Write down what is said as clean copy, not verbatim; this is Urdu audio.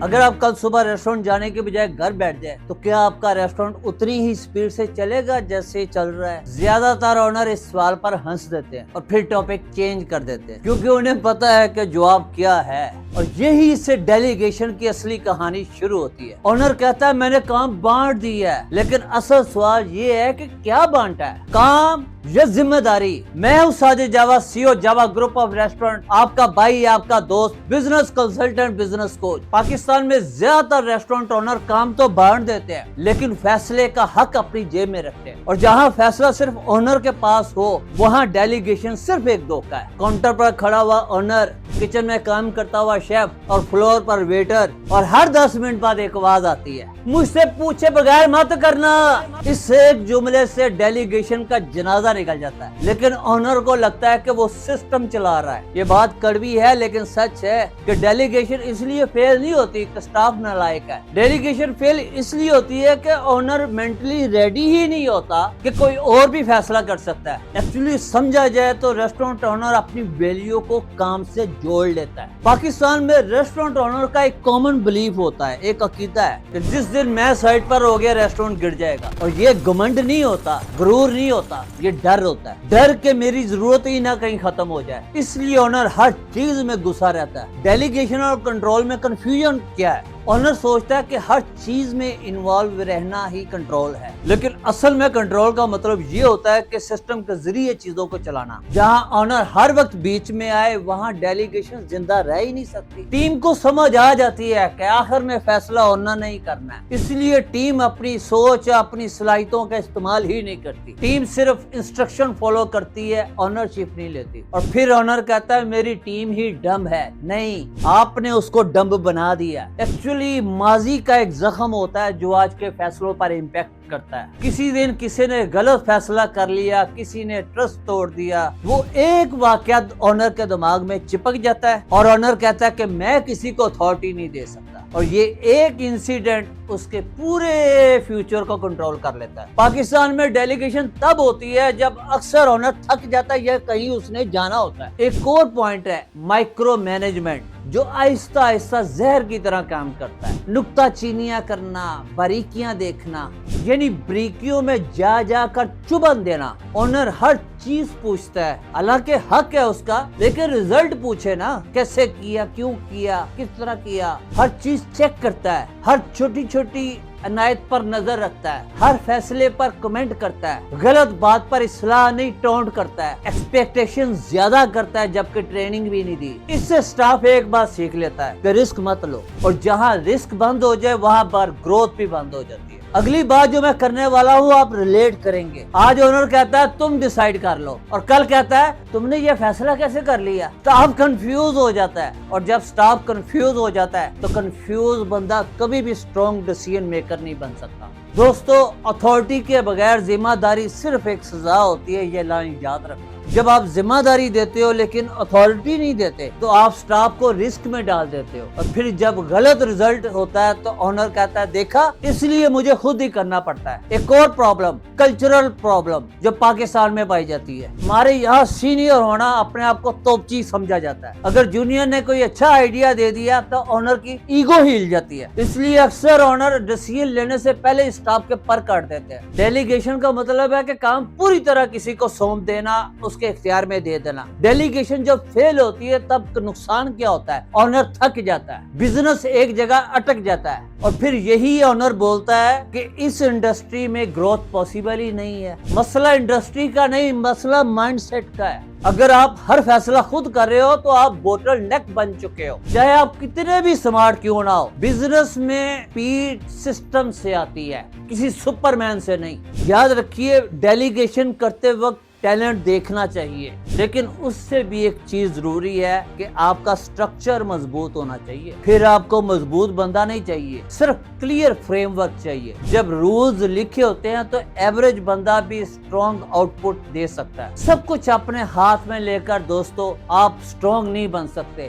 اگر آپ کل صبح ریسٹورنٹ جانے کے بجائے گھر بیٹھ جائے تو کیا آپ کا ریسٹورنٹ اتنی ہی سپیڈ سے چلے گا جیسے چل رہا ہے؟ زیادہ تر اونر اس سوال پر ہنس دیتے ہیں اور پھر ٹاپک چینج کر دیتے ہیں کیونکہ انہیں پتا ہے کہ جواب کیا ہے، اور یہی سے ڈیلیگیشن کی اصلی کہانی شروع ہوتی ہے۔ اونر کہتا ہے میں نے کام بانٹ دیا ہے، لیکن اصل سوال یہ ہے کہ کیا بانٹا ہے، کام یا ذمہ داری؟ میں ہوں ساجد جاوا، سی او جاوا گروپ آف ریسٹورنٹ، آپ کا بھائی، آپ کا دوست، business consultant, business coach. Pakistan میں زیادہ تر ریسٹورنٹ اونر کام تو بانٹ دیتے ہیں لیکن فیصلے کا حق اپنی جیب میں رکھتے ہیں، اور جہاں فیصلہ صرف اونر کے پاس ہو وہاں ڈیلیگیشن صرف ایک دھوکہ ہے۔ کاؤنٹر پر کھڑا ہوا اونر، کچن میں کام کرتا ہوا شیف اور فلور پر ویٹر، اور ہر 10 منٹ بعد ایک آواز آتی ہے، مجھ سے پوچھے بغیر مت کرنا۔ اس ایک جملے سے ڈیلیگیشن کا جنازہ نکل جاتا ہے، لیکن اونر کو لگتا ہے کہ وہ سسٹم چلا رہا ہے۔ یہ بات کڑوی ہے لیکن سچ ہے کہ ڈیلیگیشن اس لیے فیل نہیں ہوتی کہ سٹاف نالائق ہے، ڈیلیگیشن فیل اس لیے ہوتی ہے کہ اونر مینٹلی ریڈی ہی نہیں ہوتا کہ کوئی اور بھی فیصلہ کر سکتا ہے۔ ایکچولی سمجھا جائے تو ریسٹورنٹ اونر اپنی ویلیو کو کام سے جوڑ لیتا ہے۔ پاکستان میں ریسٹورنٹ اونر کا ایک کامن بلیف ہوتا ہے، ایک عقیدہ ہے کہ جس دن میں سائٹ پر ہو گیا ریسٹورنٹ گر جائے گا، اور یہ گھمنڈ نہیں ہوتا، غرور نہیں ہوتا، یہ ڈر ہوتا ہے، ڈر کہ میری ضرورت ہی نہ کہیں ختم ہو جائے، اس لیے اونر ہر چیز میں گھسا رہتا ہے۔ ڈیلیگیشن اور کنٹرول میں کنفیوژن کیا ہے؟ اونر سوچتا ہے کہ ہر چیز میں انوالو رہنا ہی کنٹرول ہے، لیکن اصل میں کنٹرول کا مطلب یہ ہوتا ہے کہ سسٹم کے ذریعے چیزوں کو چلانا۔ جہاں اونر ہر وقت بیچ میں آئے وہاں ڈیلیگیشن زندہ رہ ہی نہیں سکتی۔ ٹیم کو سمجھ آ جاتی ہے کہ آخر میں فیصلہ اونر نہیں کرنا ہے، اس لیے ٹیم اپنی سوچ، اپنی صلاحیتوں کا استعمال ہی نہیں کرتی۔ ٹیم صرف انسٹرکشن فالو کرتی ہے، اونرشپ نہیں لیتی، اور پھر اونر کہتا ہے میری ٹیم ہی ڈمب ہے۔ نہیں، آپ نے اس کو ڈمب بنا دیا۔ ایکچولی ماضی کا ایک زخم ہوتا ہے جو آج کے فیصلوں پر امپیکٹ کرتا ہے۔ کسی دن کسی نے غلط فیصلہ کر لیا، کسی نے ٹرسٹ توڑ دیا، وہ ایک واقعہ اونر کے دماغ میں چپک جاتا ہے اور اونر کہتا ہے کہ میں کسی کو اتھارٹی نہیں دے سکتا، اور یہ ایک انسیڈنٹ اس کے پورے فیوچر کو کنٹرول کر لیتا ہے۔ پاکستان میں ڈیلیگیشن تب ہوتی ہے جب اکثر اونر تھک جاتا ہے یا کہیں اس نے جانا ہوتا ہے۔ ایک اور پوائنٹ ہے مائکرو مینجمنٹ، جو آہستہ آہستہ زہر کی طرح کام کرتا ہے۔ نکتہ چینیاں کرنا، باریکیاں دیکھنا، یعنی بریکیوں میں جا جا کر چبن دینا۔ اونر ہر چیز پوچھتا ہے، حالانکہ حق ہے اس کا، لیکن ریزلٹ پوچھے نا، کیسے کیا، کیوں کیا، کس طرح کیا۔ ہر چیز چیک کرتا ہے، ہر چھوٹی چھوٹی عنایت پر نظر رکھتا ہے، ہر فیصلے پر کمنٹ کرتا ہے، غلط بات پر اصلاح نہیں ٹونٹ کرتا ہے، ایکسپیکٹیشن زیادہ کرتا ہے جبکہ ٹریننگ بھی نہیں دی۔ اس سے سٹاف ایک بات سیکھ لیتا ہے کہ رسک مت لو، اور جہاں رسک بند ہو جائے وہاں پر گروتھ بھی بند ہو جاتی ہے۔ اگلی بات جو میں کرنے والا ہوں آپ ریلیٹ کریں گے۔ آج اونر کہتا ہے تم ڈیسائیڈ کر لو، اور کل کہتا ہے تم نے یہ فیصلہ کیسے کر لیا؟ سٹاف کنفیوز ہو جاتا ہے، اور جب سٹاف کنفیوز ہو جاتا ہے تو کنفیوز بندہ کبھی بھی سٹرونگ ڈیسیژن میکر نہیں بن سکتا۔ دوستو، اتھارٹی کے بغیر ذمہ داری صرف ایک سزا ہوتی ہے، یہ لائن یاد رکھنا۔ جب آپ ذمہ داری دیتے ہو لیکن اتھارٹی نہیں دیتے تو آپ سٹاف کو رسک میں ڈال دیتے ہو، اور پھر جب غلط ریزلٹ ہوتا ہے تو اونر کہتا ہے دیکھا، اس لیے مجھے خود ہی کرنا پڑتا ہے۔ ایک اور پرابلم، کلچرل پرابلم، جو پاکستان میں پائی جاتی ہے۔ ہمارے یہاں سینئر ہونا اپنے آپ کو توپچی سمجھا جاتا ہے۔ اگر جونیئر نے کوئی اچھا آئیڈیا دے دیا تو اونر کی ایگو ہل جاتی ہے، اس لیے اکثر اونر ڈیسیژن لینے سے پہلے اسٹاف کے پر کاٹ دیتے ہیں۔ ڈیلیگیشن کا مطلب ہے کہ کام پوری طرح کسی کو سونپ دینا، اس کے اختیار میں دے دینا۔ ڈیلیگیشن جب فیل ہوتی ہے تب نقصان کیا ہوتا ہے؟ اونر تھک جاتا ہے، بزنس ایک جگہ اٹک جاتا ہے، اور پھر یہی اونر بولتا ہے کہ اس انڈسٹری میں گروتھ پاسبل ہی نہیں ہے۔ مسئلہ انڈسٹری کا نہیں، مسئلہ مائنڈ سیٹ کا ہے۔ اگر آپ ہر فیصلہ خود کر رہے ہو تو آپ بوٹل نیک بن چکے ہو، چاہے آپ کتنے بھی سمارٹ کیوں نہ ہو۔ بزنس میں پیٹ سسٹم سے آتی ہے، کسی سپرمین سے نہیں۔ یاد رکھیے، ڈیلیگیشن کرتے وقت ٹیلنٹ دیکھنا چاہیے، لیکن اس سے بھی ایک چیز ضروری ہے کہ آپ کا سٹرکچر مضبوط ہونا چاہیے۔ پھر آپ کو مضبوط بندہ نہیں چاہیے، صرف کلیئر فریم ورک چاہیے۔ جب رولز لکھے ہوتے ہیں تو ایوریج بندہ بھی سٹرونگ آؤٹ پٹ دے سکتا ہے۔ سب کچھ اپنے ہاتھ میں لے کر دوستو آپ سٹرونگ نہیں بن سکتے۔